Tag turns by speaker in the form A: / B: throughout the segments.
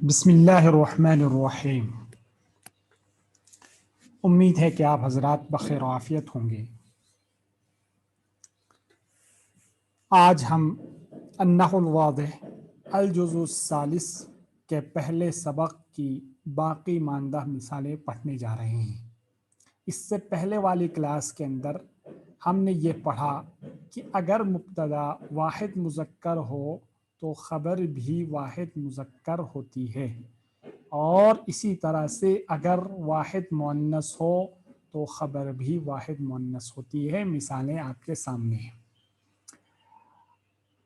A: بسم اللہ الرحمن الرحیم۔ امید ہے کہ آپ حضرات بخیر و عافیت ہوں گے۔ آج ہم النحو الواضح الجزء الثالث کے پہلے سبق کی باقی ماندہ مثالیں پڑھنے جا رہے ہیں۔ اس سے پہلے والی کلاس کے اندر ہم نے یہ پڑھا کہ اگر مبتدا واحد مذکر ہو تو خبر بھی واحد مذکر ہوتی ہے، اور اسی طرح سے اگر واحد مؤنث ہو تو خبر بھی واحد مؤنث ہوتی ہے۔ مثالیں آپ کے سامنے ہیں۔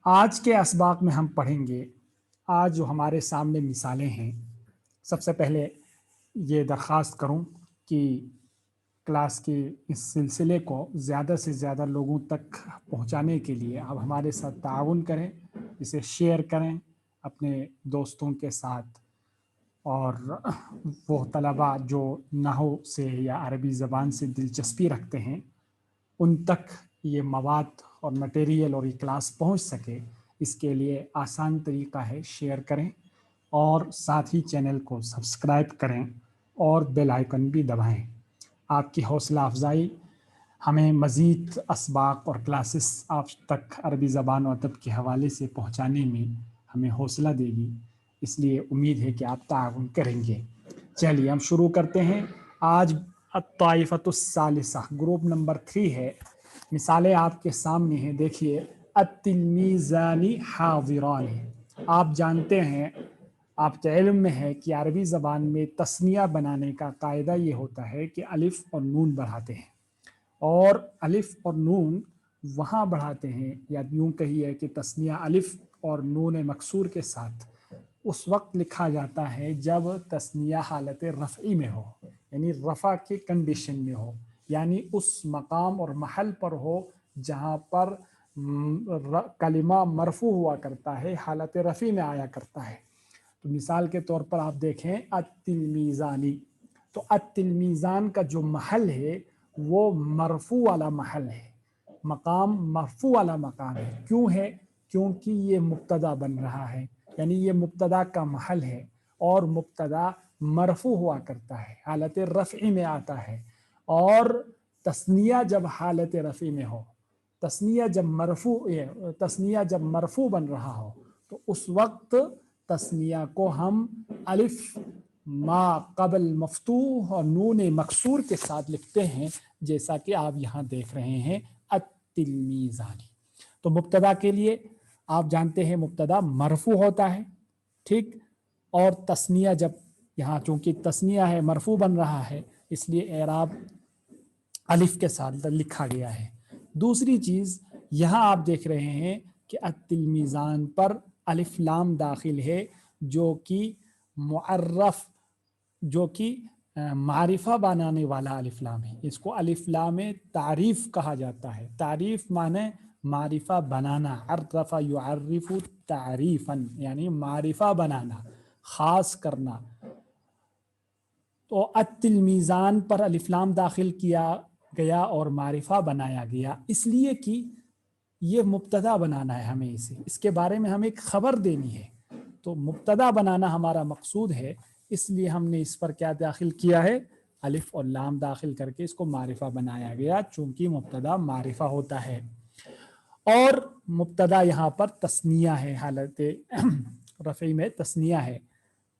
A: آج کے اسباق میں ہم پڑھیں گے، آج جو ہمارے سامنے مثالیں ہیں، سب سے پہلے یہ درخواست کروں کہ کلاس کے اس سلسلے کو زیادہ سے زیادہ لوگوں تک پہنچانے کے لیے آپ ہمارے ساتھ تعاون کریں، اسے شیئر کریں اپنے دوستوں کے ساتھ، اور وہ طلباء جو نحو سے یا عربی زبان سے دلچسپی رکھتے ہیں ان تک یہ مواد اور مٹیریل اور یہ کلاس پہنچ سکے، اس کے لیے آسان طریقہ ہے شیئر کریں اور ساتھ ہی چینل کو سبسکرائب کریں اور بیل آئیکن بھی دبائیں۔ آپ کی حوصلہ افزائی ہمیں مزید اسباق اور کلاسز آپ تک عربی زبان و ادب کے حوالے سے پہنچانے میں ہمیں حوصلہ دے گی، اس لیے امید ہے کہ آپ تعاون کریں گے۔ چلیے ہم شروع کرتے ہیں۔ آج الطائفۃ الثالثہ گروپ نمبر 3 ہے۔ مثالیں آپ کے سامنے ہیں، دیکھیے۔ التلمیذان حاضران، آپ جانتے ہیں، آپ کے علم میں ہے کہ عربی زبان میں تثنیہ بنانے کا قاعدہ یہ ہوتا ہے کہ الف اور نون بڑھاتے ہیں، اور الف اور نون وہاں بڑھاتے ہیں، یا یوں کہیے کہ تثنیہ الف اور نون مکسور کے ساتھ اس وقت لکھا جاتا ہے جب تثنیہ حالت رفعی میں ہو، یعنی رفع کی کنڈیشن میں ہو، یعنی اس مقام اور محل پر ہو جہاں پر کلمہ مرفوع ہوا کرتا ہے، حالت رفعی میں آیا کرتا ہے۔ تو مثال کے طور پر آپ دیکھیں التلمیذانی، تو التلمیذان کا جو محل ہے وہ مرفوع والا محل ہے، مقام مرفوع والا مقام ہے۔ کیوں ہے؟ کیونکہ یہ مبتدا بن رہا ہے، یعنی یہ مبتدا کا محل ہے، اور مبتدا مرفوع ہوا کرتا ہے، حالت رفعی میں آتا ہے۔ اور تثنیہ جب حالت رفعی میں ہو، تثنیہ جب مرفوع بن رہا ہو تو اس وقت تثنیہ کو ہم الف ما قبل مفتوح اور نون مکسور کے ساتھ لکھتے ہیں، جیسا کہ آپ یہاں دیکھ رہے ہیں التلمیذانی۔ تو مبتدا کے لیے آپ جانتے ہیں مبتدا مرفوع ہوتا ہے، ٹھیک، اور تثنیہ جب یہاں چونکہ تثنیہ ہے مرفوع بن رہا ہے، اس لیے اعراب الف کے ساتھ لکھا گیا ہے۔ دوسری چیز یہاں آپ دیکھ رہے ہیں کہ التلمیذان پر الف لام داخل ہے، جو کہ معرف، جو کہ معرفہ بنانے والا الف لام ہے۔ اس کو الف لام تعریف کہا جاتا ہے۔ تعریف معنی معرفہ بنانا، عرف یعرف تعریفا، یعنی معرفہ بنانا، خاص کرنا۔ تو التلمیذان پر الف لام داخل کیا گیا اور معرفہ بنایا گیا، اس لیے کہ یہ مبتدا بنانا ہے ہمیں، اس کے بارے میں ہمیں ایک خبر دینی ہے، تو مبتدا بنانا ہمارا مقصود ہے، اس لیے ہم نے اس پر کیا داخل کیا ہے؟ الف اور لام داخل کر کے اس کو معرفہ بنایا گیا، چونکہ مبتدا معرفہ ہوتا ہے۔ اور مبتدا یہاں پر تثنیہ ہے، حالت رفعی میں تثنیہ ہے۔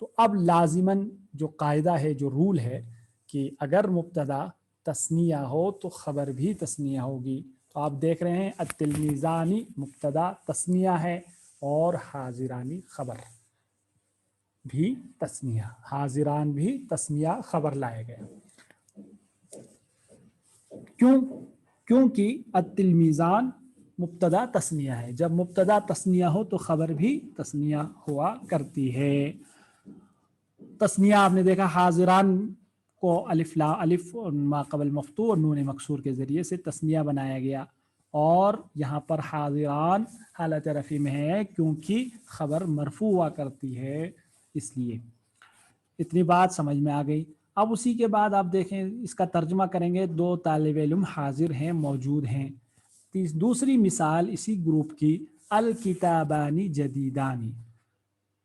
A: تو اب لازماً جو قاعدہ ہے، جو رول ہے، کہ اگر مبتدا تثنیہ ہو تو خبر بھی تثنیہ ہوگی۔ تو آپ دیکھ رہے ہیں التلمیذانی مبتدا تثنیہ ہے، اور حاضرانی خبر بھی تثنیہ، حاضران بھی تثنیہ خبر لائے گئے۔ کیونکہ التلمیذان مبتدا تثنیہ ہے، جب مبتدا تثنیہ ہو تو خبر بھی تثنیہ ہوا کرتی ہے۔ تثنیہ آپ نے دیکھا، حاضران کو الف ما قبل مفتوح اور نون مکسور کے ذریعے سے تثنیہ بنایا گیا، اور یہاں پر حاضران حالت رفع میں ہے کیونکہ خبر مرفوع ہوا کرتی ہے، اس لیے اتنی بات سمجھ میں آ گئی۔ اب اسی کے بعد آپ دیکھیں، اس کا ترجمہ کریں گے۔ دو طالب علم حاضر ہیں، موجود ہیں۔ دوسری مثال اسی گروپ کی، الکتابانی جدیدانی،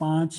A: 5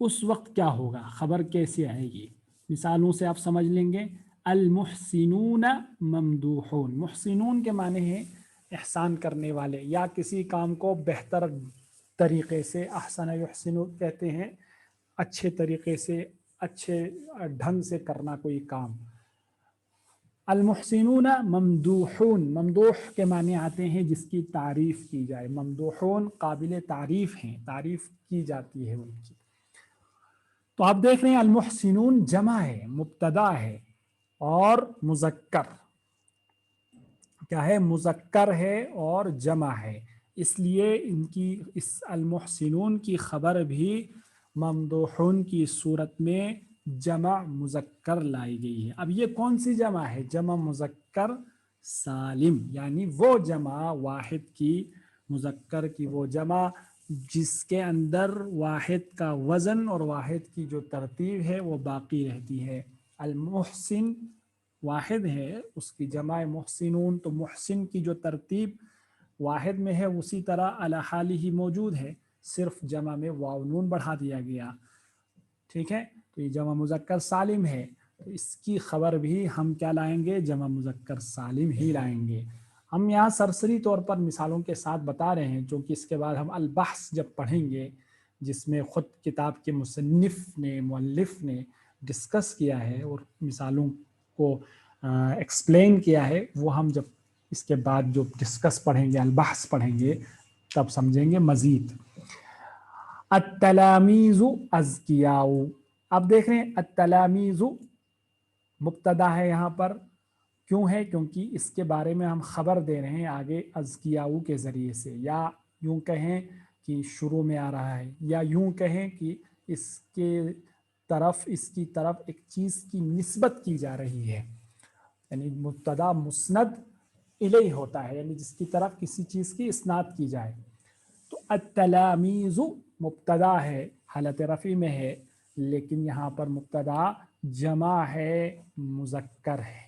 A: اس وقت کیا ہوگا، خبر کیسے آئے گی؟ مثالوں سے آپ سمجھ لیں گے. المحسنون ممدوحون، محسنون کے معنی ہے احسان کرنے والے، یا کسی کام کو بہتر طریقے سے، احسن یحسن کہتے ہیں اچھے طریقے سے، اچھے ڈھنگ سے کرنا کوئی کام. المحسنون ممدوحون، ممدوح کے معنی آتے ہیں جس کی تعریف کی جائے، ممدوحون قابل تعریف ہیں، تعریف کی جاتی ہے ان کی. تو آپ دیکھ رہے ہیں المحسنون جمع ہے، مبتدا ہے، اور مذکر کیا ہے، مذکر ہے اور جمع ہے، اس لیے ان کی اس المحسنون کی خبر بھی ممدوحون کی صورت میں جمع مذکر لائی گئی ہے. اب یہ کون سی جمع ہے؟ جمع مذکر سالم، یعنی وہ جمع واحد کی، مذکر کی وہ جمع جس کے اندر واحد کا وزن اور واحد کی جو ترتیب ہے وہ باقی رہتی ہے. المحسن واحد ہے، اس کی جمع محسنون، تو محسن کی جو ترتیب واحد میں ہے اسی طرح علی حالی ہی موجود ہے، صرف جمع میں واو نون بڑھا دیا گیا. ٹھیک ہے، تو یہ جمع مذکر سالم ہے، تو اس کی خبر بھی ہم کیا لائیں گے؟ جمع مذکر سالم ہی لائیں گے. ہم یہاں سرسری طور پر مثالوں کے ساتھ بتا رہے ہیں، چونکہ اس کے بعد ہم البحث جب پڑھیں گے جس میں خود کتاب کے مصنف نے، مؤلف نے ڈسکس کیا ہے اور مثالوں کو ایکسپلین کیا ہے، وہ ہم جب اس کے بعد جو ڈسکس پڑھیں گے، البحث پڑھیں گے، تب سمجھیں گے مزید. التلامیذ اذکیاء، اب دیکھ رہے ہیں التلامیذ مبتدا ہے یہاں پر، کیوں ہے؟ کیونکہ اس کے بارے میں ہم خبر دے رہے ہیں آگے اذکیاء کے ذریعے سے، یا یوں کہیں کہ شروع میں آ رہا ہے، یا یوں کہیں کہ اس کی طرف ایک چیز کی نسبت کی جا رہی ہے، یعنی مبتدا مسند الیہ ہوتا ہے، یعنی جس کی طرف کسی چیز کی اسناد کی جائے. تو التلامیذ مبتدا ہے، حالت رفع میں ہے، لیکن یہاں پر مبتدا جمع ہے، مذکر ہے.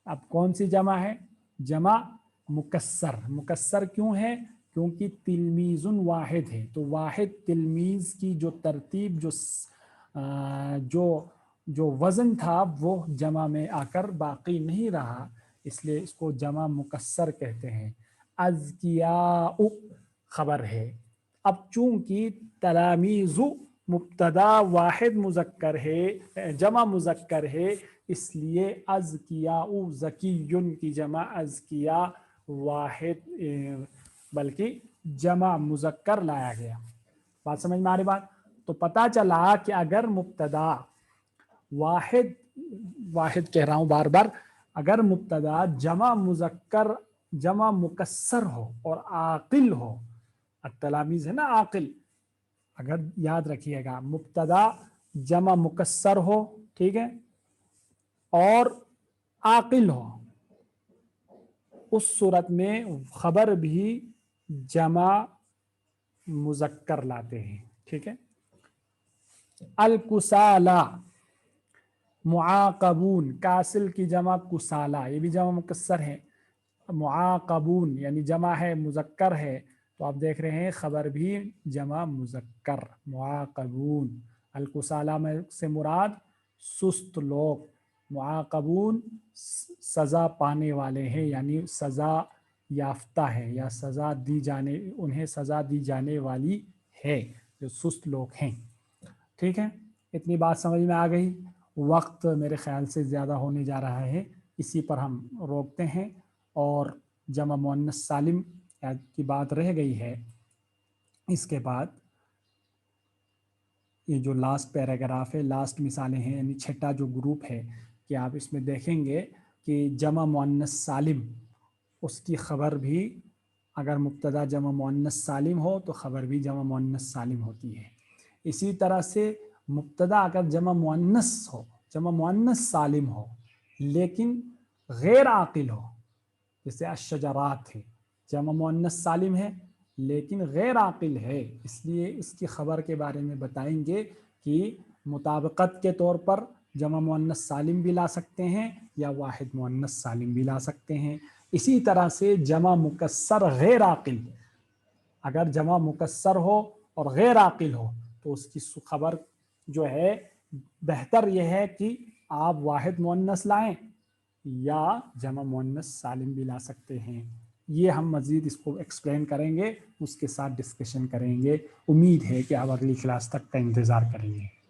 A: اب کون سی جمع ہے؟ جمع مکسر. مکسر کیوں ہے؟ کیونکہ تلمیذ واحد ہے، تو واحد تلمیذ کی جو ترتیب، جو وزن تھا وہ جمع میں آ کر باقی نہیں رہا، اس لیے اس کو جمع مکسر کہتے ہیں. اذکیاء خبر ہے. اب چونکہ تلامیذ مبتدا واحد مذکر ہے، جمع مذکر ہے، اس لیے اذکیاء ذکیٌ کی جمع اذکیاء واحد بلکہ جمع مذکر لایا گیا. بات سمجھ میں آ رہی بات؟ تو پتہ چلا کہ اگر مبتدا واحد کہہ رہا ہوں بار بار، اگر مبتدا جمع مذکر جمع مکسر ہو اور عاقل ہو، التلامیذ ہے نا عاقل، اگر یاد رکھیے گا مبتدا جمع مکسر ہو، ٹھیک ہے، اور عاقل ہو، اس صورت میں خبر بھی جمع مذکر لاتے ہیں. ٹھیک ہے. الکسالہ معاقبون، کاسل کی جمع کسالہ، یہ بھی جمع مکسر ہے. معاقبون یعنی جمع ہے، مذکر ہے، تو آپ دیکھ رہے ہیں خبر بھی جمع مذکر معاقبون. الکسالہ میں سے مراد سست لوگ، معاقبون سزا پانے والے ہیں، یعنی سزا یافتہ ہے، یا انہیں سزا دی جانے والی ہے، جو سست لوگ ہیں. ٹھیک ہے، اتنی بات سمجھ میں آ گئی. وقت میرے خیال سے زیادہ ہونے جا رہا ہے، اسی پر ہم روکتے ہیں، اور جمع مؤنث سالم کی بات رہ گئی ہے. اس کے بعد یہ جو لاسٹ پیراگراف ہے، لاسٹ مثالیں ہیں، یعنی چھٹا جو گروپ ہے، کہ آپ اس میں دیکھیں گے کہ جمع مؤنث سالم، اس کی خبر بھی اگر مبتدا جمع مؤنث سالم ہو تو خبر بھی جمع مؤنث سالم ہوتی ہے. اسی طرح سے مبتدا اگر جمع مؤنث ہو، جمع مؤنث سالم ہو، لیکن غیر عاقل ہو، جیسے الشجرات ہے، جمع مؤنث سالم ہے لیکن غیر عاقل ہے، اس لیے اس کی خبر کے بارے میں بتائیں گے کہ مطابقت کے طور پر جمع مؤنث سالم بھی لا سکتے ہیں یا واحد مؤنث سالم بھی لا سکتے ہیں. اسی طرح سے جمع مکسر غیر عاقل، اگر جمع مکسر ہو اور غیر عاقل ہو تو اس کی خبر جو ہے بہتر یہ ہے کہ آپ واحد مؤنث لائیں یا جمع مؤنث سالم بھی لا سکتے ہیں. یہ ہم مزید اس کو ایکسپلین کریں گے, اس کے ساتھ ڈسکشن کریں گے. امید ہے کہ آپ اگلی کلاس تک کا انتظار کریں گے.